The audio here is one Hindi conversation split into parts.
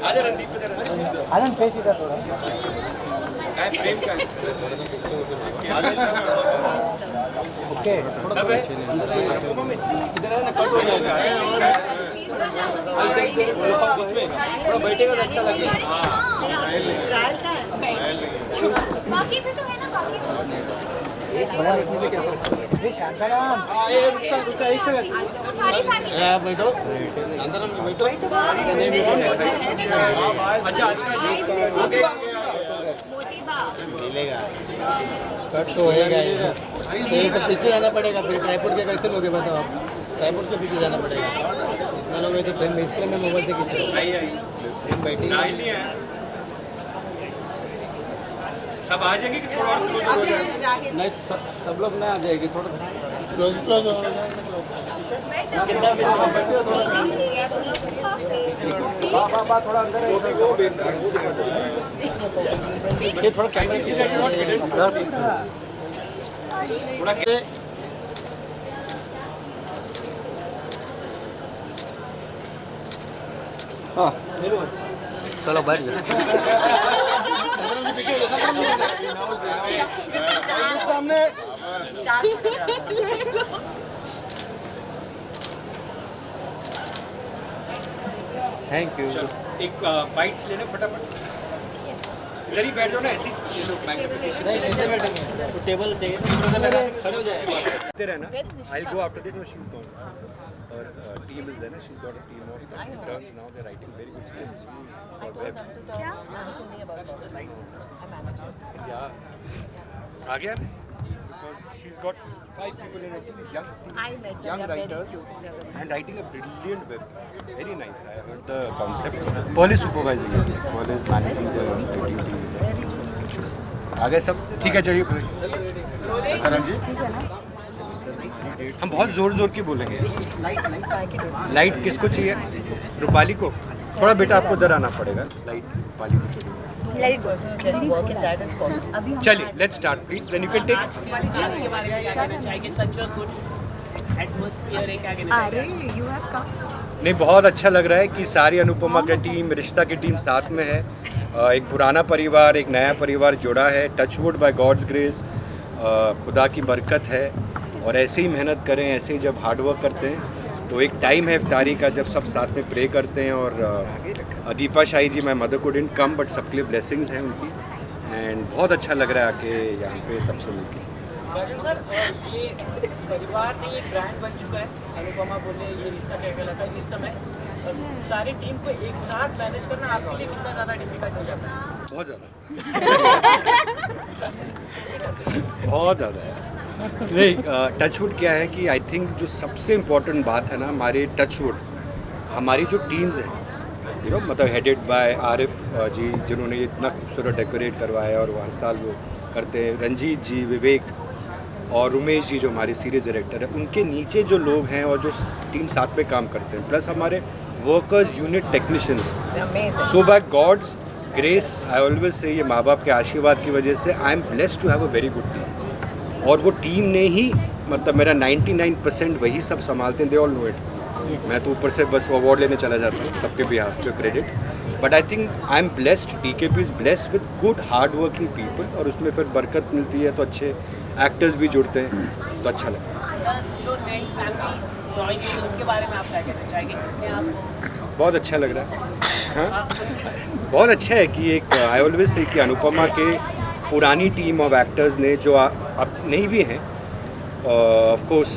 आजा रणदीप इधर आनंद फेस इधर थोड़ा काय प्रेम का ओके सब है इधर है ना कट हो जाएगा थोड़ा बैठेगा तो अच्छा लगेगा बाकी भी तो है ना बाकी बड़ा देखने से क्या ये शांताराम ये रुक एक सेकंड सारी फैमिली बैठो अंदर में बैठो अच्छा मोटी बात मिलेगा कट तो होएगा ही ये तो पीछे जाना पड़ेगा फिर ट्राइपॉड के कैसे लोगे बताओ आप ट्राइपॉड के पीछे जाना पड़ेगा ना लोग तो फ्रेम इसके में मोबाइल से खींचे बैठी साहिल नहीं है सब आ जाएंगे कि थोड़ा और क्लोज हो जाएगा नहीं सब लोग ना आ जाएगी थोड़ा क्लोज हो मैं जो बाबा थोड़ा अंदर ये थोड़ा कैमरा थोड़ा हाँ चलो बैठ जाओ सामने थैंक यू एक बाइट्स लेना फटाफट इधर ही बैठ जाओ ना ऐसे ये लोग मैग्निफिकेशन नहीं ऐसे बैठेंगे तो टेबल चाहिए खड़े हो जाएगा इधर है ना I go after this no she is gone और टीम इज देयर ना she is got a team of interns now they writing very good scripts for web क्या या आ गया because she's got 5 people in her team, young writers and writing a brilliant web. Very nice. I heard the concept. Paul is supervising it. Paul is managing the writing team. आ गए सब ठीक है चलिए करण जी हम बहुत जोर जोर की बोलेंगे लाइट किसको चाहिए रूपाली को थोड़ा बेटा आपको इधर आना पड़ेगा लाइट रूपाली को चाहिए चलिए let's start please then you can take अरे यू हैव कम नहीं बहुत अच्छा लग रहा है कि सारी अनुपमा की टीम रिश्ता की टीम साथ में है एक पुराना परिवार एक नया परिवार जुड़ा है टचवुड बाय गॉड्स ग्रेस खुदा की बरकत है और ऐसे ही मेहनत करें ऐसे ही जब हार्ड वर्क करते हैं तो एक टाइम है इफ्तारी का जब सब साथ में प्रे करते हैं और दीपा शाही जी माय मदर को डिडंट कम बट सबके लिए ब्लेसिंग्स हैं उनकी एंड बहुत अच्छा लग रहा है आके यहाँ पे सबसे मिलकर सर ये परिवार में ये ब्रांड बन चुका है अनुपमा बोले ये रिश्ता क्या कहलाता है इस समय और सारी टीम को एक साथ मैनेज करना आपके लिए कितना ज़्यादा डिफिकल्ट हो जाता है बहुत ज़्यादा बहुत ज़्यादा है नहीं टचवुड क्या है कि आई थिंक जो सबसे इम्पोर्टेंट बात है ना हमारे टचवुड हमारी जो टीम्स हैं यू नो मतलब हेडेड बाय आरिफ जी जिन्होंने इतना खूबसूरत डेकोरेट करवाया और वो हर साल वो करते हैं रंजीत जी विवेक और उमेश जी जो हमारे सीरीज डायरेक्टर हैं उनके नीचे जो लोग हैं और जो टीम साथ में काम करते हैं प्लस हमारे workers unit technicians so by God's grace I always say ये माँ बाप के आशीर्वाद की वजह से I am blessed to have a very good team और वो टीम ने ही मतलब मेरा 99% वही सब संभालते हैं दे ऑल नो इट मैं तो ऊपर से बस अवार्ड लेने चला जाता हूँ सबके बिहाफ पे credit but I think I am blessed DKP is blessed with good hard working people और उसमें फिर बरकत मिलती है तो अच्छे एक्टर्स भी जुड़ते हैं तो अच्छा लगता है जो नई फैमिली जॉइन की उनके बारे में आप क्या कहना चाहेंगे आप बहुत अच्छा लग रहा है हाँ बहुत अच्छा है कि एक आई ऑलवेज से कि अनुपमा के पुरानी टीम ऑफ एक्टर्स ने जो अब नहीं भी हैं of course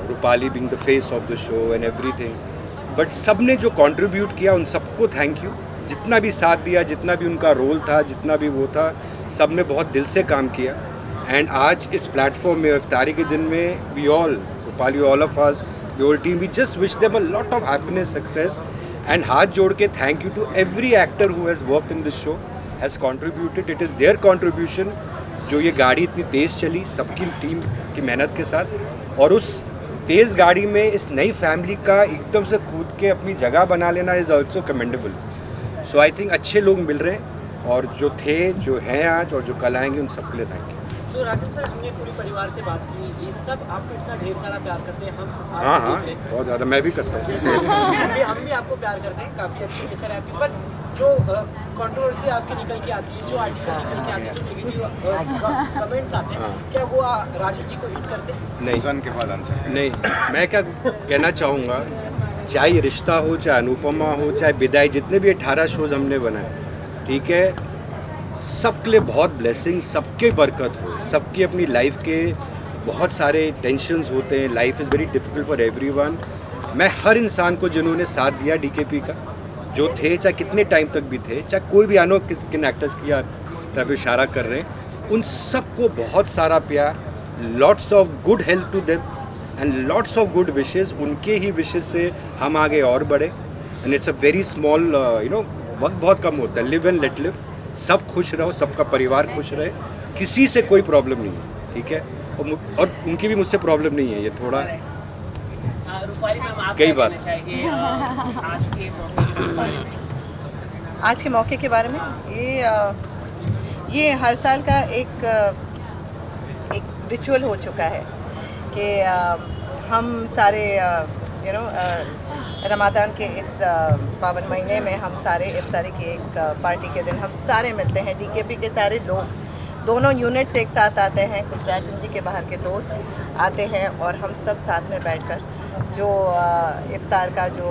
Rupali being the face of the show and everything but सब ने जो कंट्रीब्यूट किया उन सबको थैंक यू जितना भी साथ दिया जितना भी उनका रोल था जितना भी वो था सब ने बहुत दिल से काम किया एंड आज इस प्लेटफॉर्म में इफ्तारी के दिन में we all Rupali all of us the whole team we just wish them a lot of happiness success and हाथ जोड़ के thank you to every actor who has worked in this show has contributed it is their contribution जो ये गाड़ी इतनी तेज़ चली सबकी टीम की मेहनत के साथ और उस तेज़ गाड़ी में इस नई फैमिली का एकदम से कूद के अपनी जगह बना लेना is also commendable so I think अच्छे लोग मिल रहे हैं और जो थे जो हैं आज और जो कल आएंगे उन सबके लिए थैंक यू तो राजन सर, हमने पूरी परिवार से बात की, ये सब आपको इतना ढेर सारा प्यार करते हैं, हम हाँ आपको हाँ देख रहे हैं। बहुत ज़्यादा, मैं भी करता हूँ। हम भी आपको प्यार करते हैं, काफ़ी अच्छी नेचर है आपकी, पर जो कंट्रोवर्सी आपकी निकल के आती है, जो आर्टिकल निकल के आते हैं, जो नेगेटिव कमेंट्स आते हैं, क्या वो राजन जी को हिट करते हैं? नहीं के बाद आंसर नहीं, मैं क्या कहना चाहूँगा, चाहे ये रिश्ता हो, चाहे अनुपमा हो, चाहे विदाई, जितने भी 18 शोज़ हमने बनाए, ठीक है, सबके लिए बहुत ब्लेसिंग, सबके बरकत हो, सबकी अपनी लाइफ के बहुत सारे टेंशन्स होते हैं, life is very difficult for everyone. मैं हर इंसान को जिन्होंने साथ दिया डीकेपी का, जो थे, चाहे कितने टाइम तक भी थे, चाहे कोई भी आनो किन एक्टर्स की तरफ इशारा कर रहे हैं, उन सबको बहुत सारा प्यार, lots of good health to them and lots of good wishes. उनके ही विशेस से हम आगे और बढ़े, and it's a very small वक्त बहुत कम होता है, लिव एंड लेट लिव। सब खुश रहो, सबका परिवार खुश रहे, किसी से कोई प्रॉब्लम नहीं है, ठीक है, और उनकी भी मुझसे प्रॉब्लम नहीं है। ये थोड़ा रूपाली मैम, आप कई क्या बार कहना चाहेंगे आज के मौके पर? आज के मौके के बारे में, ये हर साल का एक रिचुअल हो चुका है कि हम सारे रमादान के इस पावन महीने में हम सारे इफ्तारी की एक पार्टी के दिन हम सारे मिलते हैं। डीकेपी के सारे लोग दोनों यूनिट से एक साथ आते हैं, कुछ राजन जी के बाहर के दोस्त आते हैं, और हम सब साथ में बैठकर जो इफ्तार का जो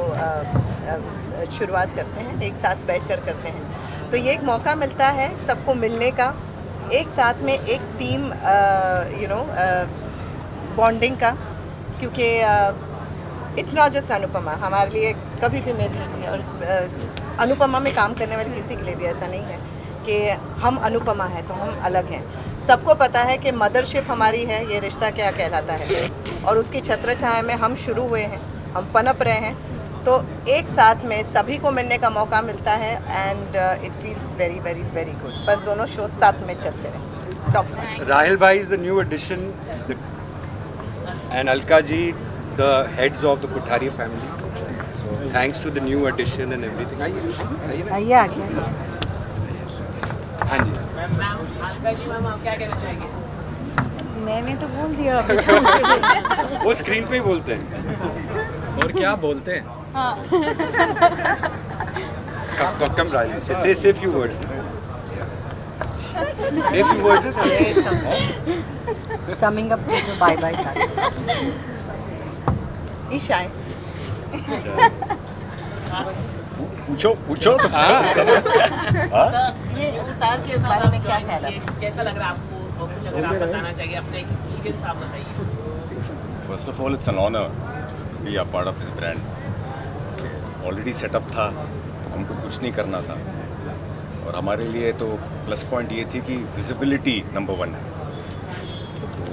शुरुआत करते हैं, एक साथ बैठकर करते हैं। तो ये एक मौका मिलता है सबको मिलने का, एक साथ में एक टीम बॉन्डिंग का, क्योंकि इट्स नॉट जस्ट अनुपमा, हमारे लिए कभी भी मेरी और अनुपमा में काम करने वाले किसी के लिए भी ऐसा नहीं है कि हम अनुपमा हैं तो हम अलग हैं। सबको पता है कि मदरशिप हमारी है, ये रिश्ता क्या कहलाता है, और उसकी छत्रछाया में हम शुरू हुए हैं, हम पनप रहे हैं, तो एक साथ में सभी को मिलने का मौका मिलता है, and it feels very very very good. बस दोनों शो साथ में चलते रहे। Top Rahil bhai is a new addition, and Alka ji, the heads of the Kothari family. So thanks to the new addition and everything. आइए ना। आइए आ गया। हाँ जी। मैम, अलका जी मैम, आप क्या कहना चाहेंगे? मैंने तो बोल दिया अभी। वो स्क्रीन पे ही बोलते हैं। और क्या बोलते हैं? Come Rahil, say few words. Say few words. Summing up to the bye bye time. Ishan, पूछो तो ये इफ्तार के बारे में क्या ख्याल है? कैसा लग रहा है आपको, और कुछ अगर आप बताना चाहिए अपने एक्सपीरियंस आप बताइए। First of all it's an honour be a part of this brand. Already setup था, हमको कुछ नहीं करना था, और हमारे लिए तो प्लस पॉइंट ये थी कि विजिबिलिटी नंबर 1 है। तो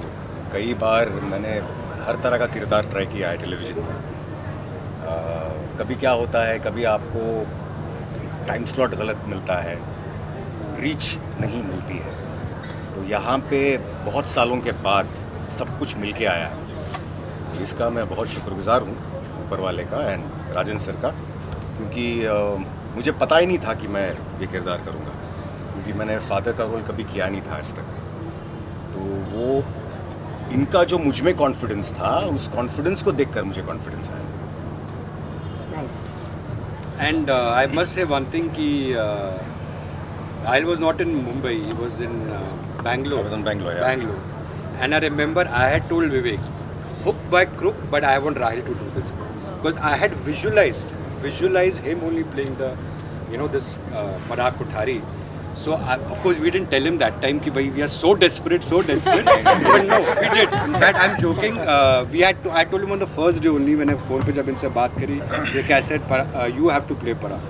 कई बार मैंने हर तरह का किरदार ट्राई किया है टेलीविज़न में। कभी क्या होता है, कभी आपको टाइम स्लॉट गलत मिलता है, रीच नहीं मिलती है। तो यहाँ पे बहुत सालों के बाद सब कुछ मिल के आया है मुझे, इसका मैं बहुत शुक्रगुजार हूँ ऊपर वाले का एंड राजन सर का, क्योंकि मुझे पता ही नहीं था कि मैं ये किरदार करूँगा, क्योंकि मैंने फादर का रोल कभी किया नहीं था आज तक। तो वो इनका जो मुझ में कॉन्फिडेंस था, उस कॉन्फिडेंस को देखकर मुझे कॉन्फिडेंस आया। And I must say one thing कि Rahil was not in Mumbai, he was in Bangalore. I was in Bangalore, yeah. Bangalore. And I remember I had told Vivek, hook by crook, but I want Rahil to do this. Because I had visualized him only playing the, this Parag Kothari. So of course we didn't tell him that time कि भाई we are so desperate. But no, we did. In fact, I'm joking. I told him on the first day only, मैंने फ़ोन पे जब इनसे बात करी, they said you have to play Parag.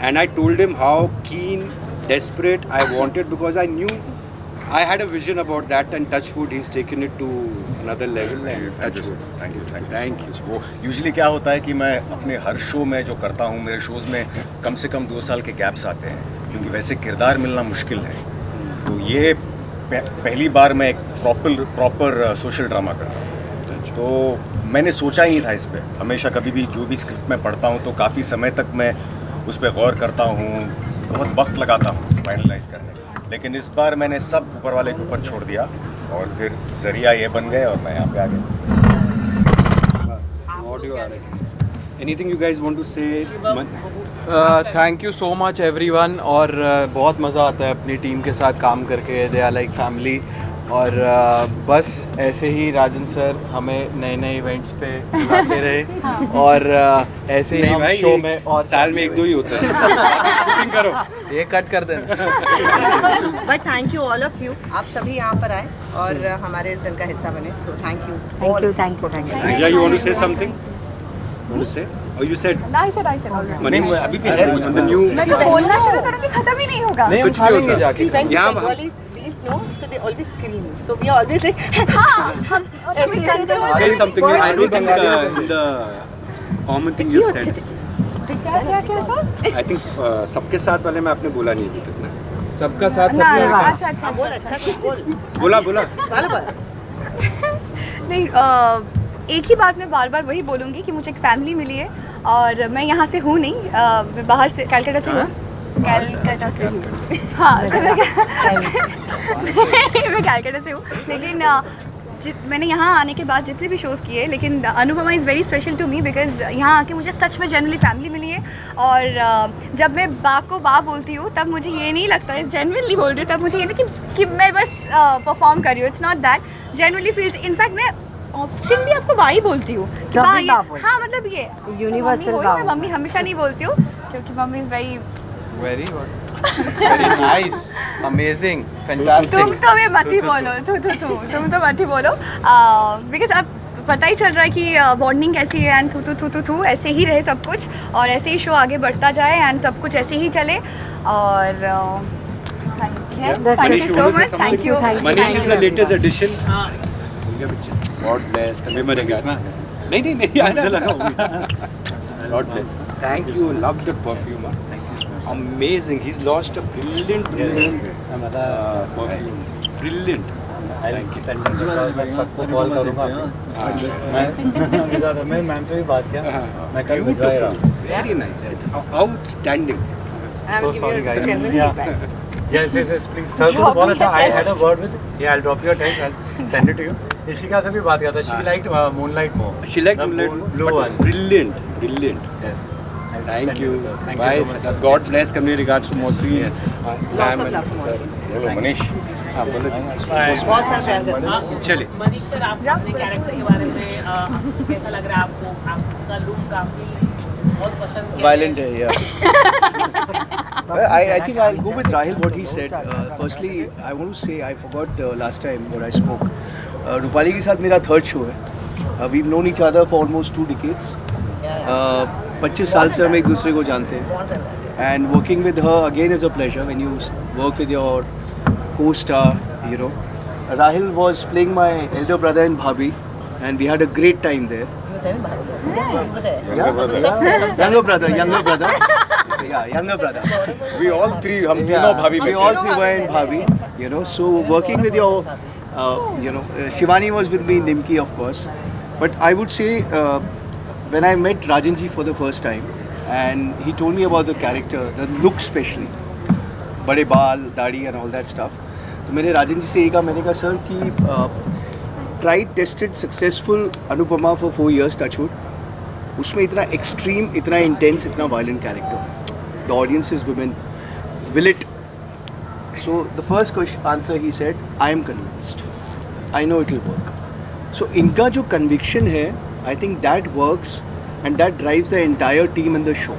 And I told him how keen, desperate I wanted, because I knew I had a vision about that, and touchwood he's taken it to another level. And touchwood. Thank you. वो यूजुअली क्या होता है कि मैं अपने हर शो में जो करता हूँ, मेरे शोज़ में कम से कम 2 साल के गैप्स आते हैं, क्योंकि वैसे किरदार मिलना मुश्किल है। तो ये पहली बार मैं एक प्रॉपर सोशल ड्रामा कर रहा हूँ, तो मैंने सोचा ही नहीं था इस पर। हमेशा कभी भी जो भी स्क्रिप्ट मैं पढ़ता हूँ तो काफ़ी समय तक मैं उस पर गौर करता हूँ, बहुत वक्त लगाता हूँ फाइनलाइज करने में। लेकिन इस बार मैंने सब ऊपर वाले के ऊपर छोड़ दिया और फिर जरिया ये बन गए और मैं यहाँ पे आ गया। ऑडियो आ रही है। Anything you guys want to say? Thank you so much everyone. और बहुत मज़ा आता है अपनी टीम के साथ काम करके। They are like family. और बस ऐसे ही राजन सर हमें नए नए इवेंट्स पे बुलाते रहे और ऐसे ही नहीं हम भाई, शो में और साल में 1-2 ही होता है। शूटिंग करो। ये कट कर देना। But thank you all of you, आप सभी यहाँ पर आए और हमारे इस दिन का हिस्सा बने, so thank you. Riya, you want to say something? Want to say? Or you said? I said already. Manish, अभी भी है on the new. मैं तो बोलना शुरू करूँगी खत्म ही नहीं होगा। नहीं हम कुछ खा भी लेंगे होता है। जाके। When Yeah, Bengalis leave, no, so they always scream. So we are always like, हाँ, हम Say something. I don't think in the common thing you said. क्या सर? I think सबके साथ वाले में आपने बोला नहीं अभी तक ना। सबका साथ ना सबका विकास। अच्छा बोल अच्छा से बोल। बोला नहीं, एक ही बात मैं बार बार वही बोलूँगी कि मुझे एक फैमिली मिली है और मैं यहाँ से हूँ नहीं, मैं बाहर से कलकत्ता से हूँ। कलकत्ता से हूँ, हाँ मैं कलकत्ता से हूँ, लेकिन मैंने यहाँ आने के बाद जितने भी शोज़ किए, लेकिन Anupama is very special to me because यहाँ आके मुझे सच में जनरली फैमिली मिली है। और जब मैं बा को बा बोलती हूँ तब मुझे ये नहीं लगता है जेन्युइनली बोल रही हूँ, तब मुझे ये नहीं कि मैं बस परफॉर्म कर रही हूँ। It's not that, genuinely feels. In fact मैं ऑफ स्क्रीन भी आपको बा ही बोलती हूँ। हाँ मतलब ये यूनिवर्सल, मैं मम्मी हमेशा नहीं बोलती हूँ क्योंकि mummy is very nice, amazing, fantastic. तुम तो ये मत ही बोलो, तुम तो मत ही बोलो, बिकॉज अब पता ही चल रहा है कि बॉन्डिंग कैसी है एंड थू ऐसे ही रहे सब कुछ और ऐसे ही शो आगे बढ़ता जाए एंड सब कुछ ऐसे ही चले। और thank you so much, thank you. Manish is the latest addition. God bless. कमेमोरेगा। नहीं यार मुझे लगा। God bless. Thank you. Love the perfume. Amazing. He's launched a brilliant perfume. Brilliant. मैं सबको कॉल करूँगा। मैं मैम से भी बात किया, मैं कल भिजवा रहा हूँ। Very nice. It's outstanding. So sorry guys. Yes, please. Sir, को बहुत अच्छा. I had a word with. Yeah, I'll drop your text. I'll send it to you. Ishika से भी बात किया था. She liked Moonlight more. She liked The Moonlight, blue but one. Brilliant. Yes. I'll Thank send you. it. Thank Bye. you so much. God bless. Coming regards to Mosi. Yes. Lots of love for Mosi. बोलो मनीष। हाँ बोलो। बहुत सारा प्यार करते हैं। चलिए। मनीष सर, आप अपने कैरेक्टर के बारे में कैसा लग रहा है आपको? आपका लुक काफी बहुत पसंद किया। Violent, yeah. I think I'll go with Rahil what he said. Firstly, I want to say I forgot last time what I spoke. Rupali के साथ मेरा थर्ड शो है. We've known each other for almost 2 decades. 25 साल से हम एक दूसरे को जानते हैं. And working with her again is a pleasure when you work with your co-star, you know. Rahil was playing my elder brother in Bhabhi and we had a great time there. Younger brother. Yeah, younger brother. We all three, हम तीनों भाभी We में all थे। three were in Bhabhi, you know. So working with your, Shivani was with me, Nimki of course. But I would say when I met Rajanji for the first time, and he told me about the character, the look especially, बड़े बाल, दाढ़ी and all that stuff. तो मैंने राजन जी से ये कहा, मैंने कहा सर कि tried, tested, successful Anupama for 4 years, touchwood. उसमें इतना extreme, इतना intense, इतना violent character. The audience is women. Will it? So the first answer he said, I am convinced. I know it will work. So इनका जो conviction है, I think that works and that drives the entire team in the show.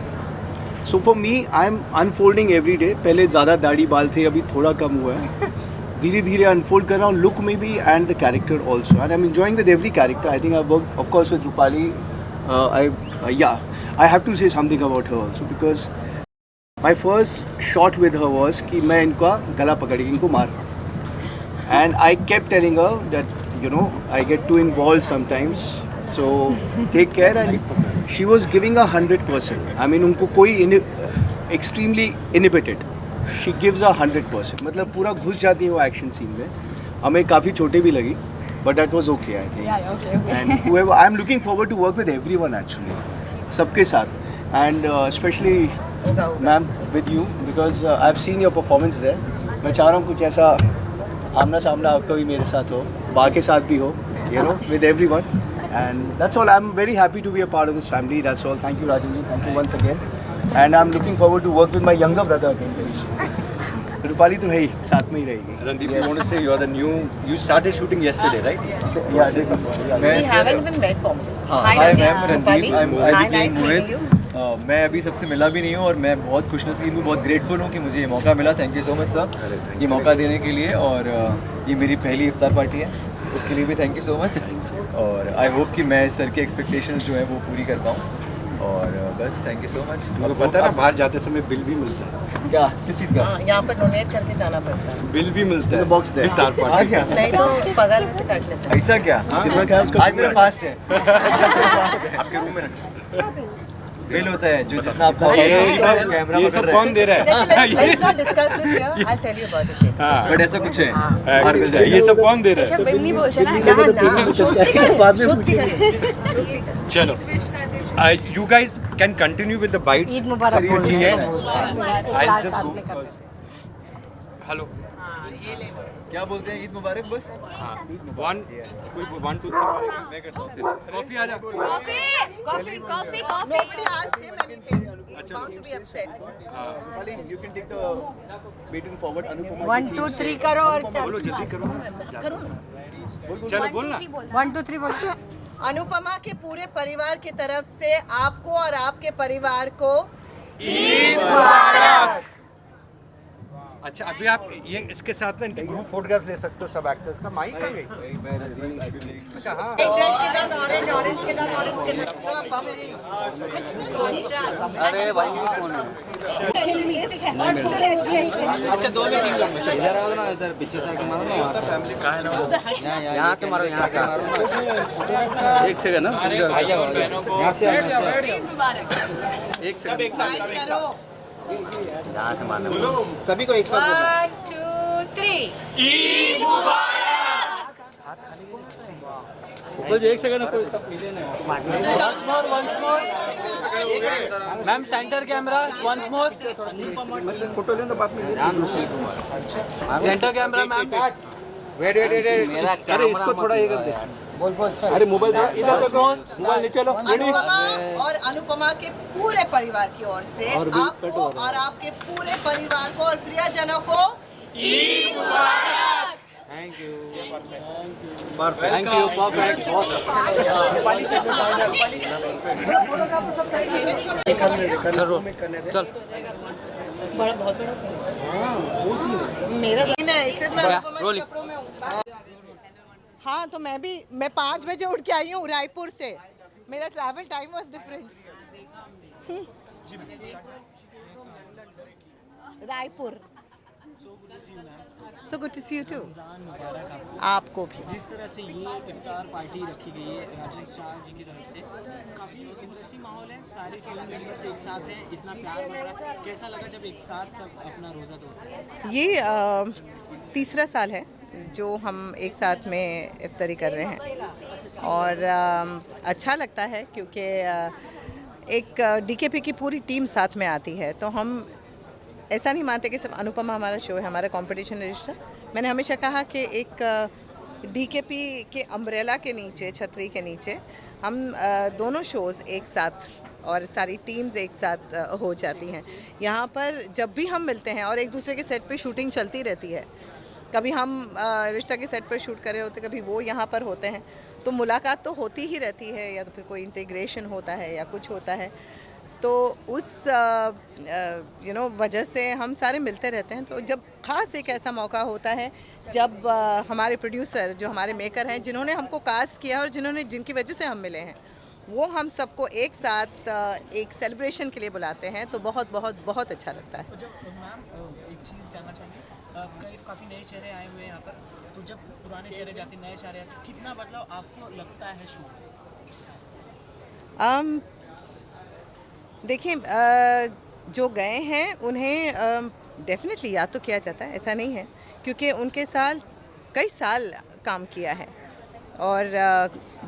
So for me, I am unfolding every day. पहले ज़्यादा दाढ़ी बाल थे, अभी थोड़ा कम हुआ है. धीरे धीरे unfold कर रहा हूँ, look में भी and the character also. And I'm enjoying with every character. I think I've worked, of course, with Rupali. I have to say something about her also because my first shot with her was कि मैं इनका गला पकड़ के इनको मार रहा हूँ. And I kept telling her that, I get too involved sometimes. So take care. And she was giving 100%. I mean, उनको कोई extremely inhibited. She gives 100%. मतलब पूरा घुस जाती है वो एक्शन सीन में. हमें काफ़ी छोटे भी लगी, but that was okay, I think. Yeah, okay. And whoever, I'm looking forward to work with everyone actually, सबके साथ, and especially ma'am with you because I've seen your performance there. मैं चाह रहा हूँ कुछ ऐसा आमना सामना आपका भी मेरे साथ हो, बा के साथ भी हो, you know, with everyone. And that's all. I'm very happy to be a part of this family. That's all. Thank you, Rajan ji. Thank you once again. And I'm looking forward to work with my younger brother again. Rupali तो है ही, साथ में ही रहेगी. Randeep, you want to say you are the new? You started shooting yesterday, right? Yeah, this is, yeah. We haven't even met formally. Hi ma'am Rupali. Randeep, Hi, I nice Mohit. meeting you. मैं अभी सबसे मिला भी नहीं हूँ और मैं बहुत खुशनसीब हूँ, बहुत ग्रेटफुल हूँ कि मुझे ये मौका मिला. Thank you so much sir ये मौका देने के लिए. और ये मेरी पहली इफ्तार पार्टी है, उसके लिए भी थैंक यू सो मच. और आई होप कि मैं सर के एक्सपेक्टेशंस जो है वो पूरी कर पाऊँ. और बस थैंक यू सो मच. तुमको पता है ना बाहर जाते समय बिल भी मिलता है. क्या, किस चीज़ का? हाँ, यहाँ पर डोनेट करके जाना पड़ता है. बिल भी मिलता है. बॉक्स दे. इफ्तार आ पार्टी. गया नहीं तो पगार में से काट लेते हैं. ऐसा क्या? जितना क्या उसका आज मेरा फास्ट है. आपके रूम में रखें. बिल होता है जो जितना आपका कैमरा ये सब कौन दे रहा है? Let's not discuss this here. I'll tell you about it. हाँ. बट ऐसा कुछ है. बाहर मिल जाएगा. ये सब कौन दे रहा अच्छा है? बिल नहीं बोलते ना बाद में चलो. You guys can continue with the bites. Eid मुबारक सब कुछ ठीक है. I'll just साथ go में कर because- Hello. क्या बोलते हैं, ईद मुबारक बस. One, कोई 1 2 3. मैं करता हूँ. कॉफी आ जा. Coffee coffee coffee Nobody asked him anything. He's bound to be upset. Rupali, you can take the meeting forward. Anupama 1 2 3 करो और बोलो जल्दी करो. चलो बोलना. 1 2 3 बोलो. अनुपमा के पूरे परिवार की तरफ से आपको और आपके परिवार को अच्छा अभी आप ये इसके साथ ना ग्रुप फोटोग्राफ ले सकते हो सब एक्टर्स का. माइक आ गई. अच्छा हाँ. अरे भाई कौन है? अच्छा दो में 3 लोग इधर आओ ना, इधर पीछे से आके मारो ना. फैमिली यहाँ से मारो, यहाँ से. एक सेकंड ना भाई और बहनों को यहाँ से एक सेकंड एक साथ यहाँ से मारना. सभी को एक साथ 1 2 3 बोलो. एक सेकंड कोई सब मिले ना. Ma'am centre camera once more. Photo लेना बाद में. Centre camera ma'am. वेट. अरे इसको थोड़ा ये कर दे. बोल. अरे मोबाइल इधर देखो. मोबाइल नीचे लो. अनुपमा और अनुपमा के पूरे परिवार की ओर से आपको और आपके पूरे परिवार को और प्रियजनों को ईद मुबारक. Thank you perfect. चल मेरा दिन है इसलिए मैं अनुपमा के रोलिंग. कपड़ों में हूँ. हाँ तो मैं 5 बजे उठ के आई हूँ रायपुर से. मेरा travel time was different. Raipur. So good to see you too. आपको भी. जिस तरह से ये इफ्तार पार्टी रखी गई है राजन शाह जी की तरफ से, काफ़ी इंटरेस्टिंग माहौल है. सारे टीम मेंबर्स एक साथ हैं, इतना प्यार बढ़ रहा है. कैसा लगा जब एक साथ सब अपना रोज़ा तोड़ते हैं? ये तीसरा साल है जो हम एक साथ में इफ्तारी कर रहे हैं और अच्छा लगता है क्योंकि एक डीकेपी की पूरी टीम साथ में आती है. तो हम ऐसा नहीं मानते कि सिर्फ अनुपमा हमारा शो है, हमारा कंपटीशन रजिस्टर. मैंने हमेशा कहा कि एक डीकेपी के अम्ब्रेला के नीचे, छतरी के नीचे हम दोनों शोज़ एक साथ और सारी टीम्स एक साथ हो जाती हैं. यहाँ पर जब भी हम मिलते हैं और एक दूसरे के सेट पे शूटिंग चलती रहती है, कभी हम रिश्ता के सेट पर शूट कर रहे होते, कभी वो यहाँ पर होते हैं, तो मुलाकात तो होती ही रहती है या तो फिर कोई इंटीग्रेशन होता है या कुछ होता है. तो उस वजह से हम सारे मिलते रहते हैं. तो जब ख़ास एक ऐसा मौका होता है जब हमारे प्रोड्यूसर जो हमारे मेकर हैं, जिन्होंने हमको कास्ट किया और जिनकी वजह से हम मिले हैं, वो हम सबको एक साथ एक सेलिब्रेशन के लिए बुलाते हैं, तो बहुत बहुत बहुत अच्छा लगता है. जब मैम एक चीज़ जानना चाहेंगे, काफ़ी नए चेहरे आए हुए हैं यहाँ पर, तो जब पुराने चेहरे जाते, नए चेहरे आते, कितना बदलाव आपको लगता है शो में? देखिए, जो गए हैं उन्हें डेफिनेटली याद तो किया जाता है, ऐसा नहीं है, क्योंकि उनके साथ कई साल काम किया है और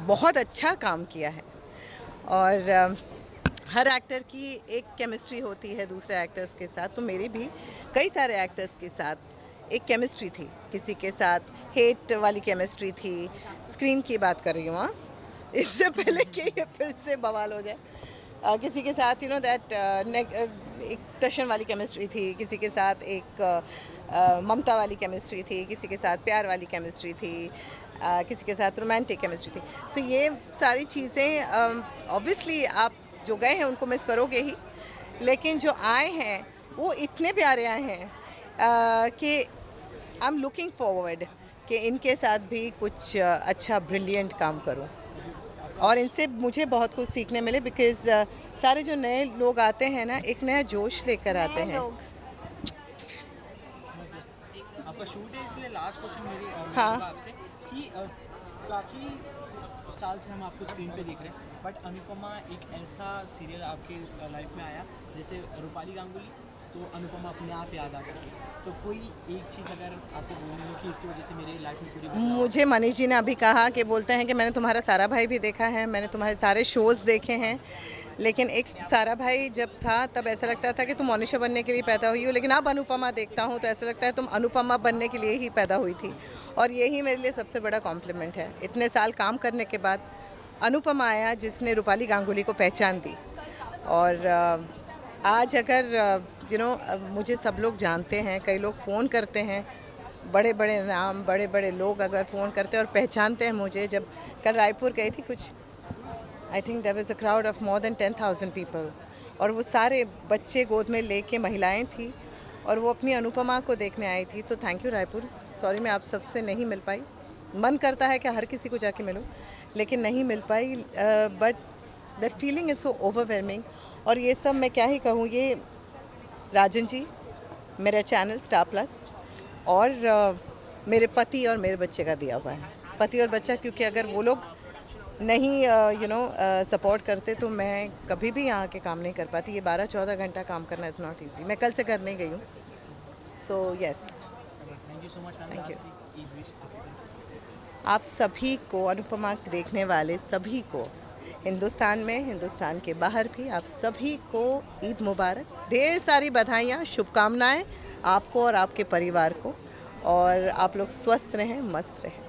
बहुत अच्छा काम किया है. और हर एक्टर की एक केमिस्ट्री होती है दूसरे एक्टर्स के साथ, तो मेरी भी कई सारे एक्टर्स के साथ एक केमिस्ट्री थी किसी के साथ, हेट वाली केमिस्ट्री थी, स्क्रीन की बात कर रही हूँ हाँ, इससे पहले कि ये फिर से बवाल हो जाए। किसी के साथ यू नो दैट एक टशन वाली केमिस्ट्री थी, किसी के साथ एक ममता वाली केमिस्ट्री थी, किसी के साथ प्यार वाली केमिस्ट्री थी, किसी के साथ रोमांटिक केमिस्ट्री थी। सो ये सारी चीज़ें ऑब्वियसली आप जो गए हैं उनको मिस करोगे ही, लेकिन जो आए हैं वो इतने प्यारे आए हैं कि आई एम लुकिंग फॉरवर्ड कि इनके साथ भी कुछ अच्छा ब्रिलियंट काम करूं और इनसे मुझे बहुत कुछ सीखने मिले बिकॉज़ सारे जो नए लोग आते हैं ना, एक नया जोश लेकर आते हैं। आपका शूट है इसलिए लास्ट क्वेश्चन मेरी हाँ। आपसे कि काफ़ी साल से हम आपको स्क्रीन पे देख रहे हैं, बट अनुपमा एक ऐसा सीरियल आपके लाइफ में आया जैसे रूपाली गांगुली, तो अनुपमा अपने आप याद आ गई। तो कोई एक चीज़ अगर आपको बोलनी हो कि इसकी वजह से मेरी लाइफ में पूरी मुझे मनीष जी ने अभी कहा कि बोलते हैं कि मैंने तुम्हारा सारा भाई भी देखा है, मैंने तुम्हारे सारे शोज़ देखे हैं, लेकिन एक सारा भाई जब था तब ऐसा लगता था कि तुम मोनिशा बनने के लिए पैदा हुई हो, लेकिन अब अनुपमा देखता हूँ तो ऐसा लगता है तुम अनुपमा बनने के लिए ही पैदा हुई थी। और यही मेरे लिए सबसे बड़ा कॉम्प्लीमेंट है। इतने साल काम करने के बाद अनुपमा आया जिसने रूपाली गांगुली को पहचान दी। और आज अगर मुझे सब लोग जानते हैं, कई लोग फ़ोन करते हैं, बड़े बड़े नाम, बड़े बड़े लोग अगर फ़ोन करते हैं और पहचानते हैं मुझे। जब कल रायपुर गई थी, कुछ I think there was a crowd of more than 10,000 people, और वो सारे बच्चे गोद में लेके महिलाएं थी और वो अपनी अनुपमा को देखने आई थी। तो थैंक यू रायपुर। सॉरी मैं आप सबसे नहीं मिल पाई, मन करता है कि हर किसी को जाके मिलूं, लेकिन नहीं मिल पाई। But that feeling is so overwhelming. और ये सब मैं क्या ही कहूँ, ये राजन जी, मेरा चैनल स्टार प्लस और मेरे पति और मेरे बच्चे का दिया हुआ है। पति और बच्चा, क्योंकि अगर वो लोग नहीं सपोर्ट करते तो मैं कभी भी यहाँ के काम नहीं कर पाती। ये 12-14 घंटा काम करना इज़ नॉट ईजी। मैं कल से घर नहीं गई हूँ। So yes, thank you so much. Thank you. आप सभी को, अनुपमा देखने वाले सभी को, हिंदुस्तान में, हिंदुस्तान के बाहर भी, आप सभी को ईद मुबारक। ढेर सारी बधाइयाँ, शुभकामनाएं आपको और आपके परिवार को, और आप लोग स्वस्थ रहें, मस्त रहें।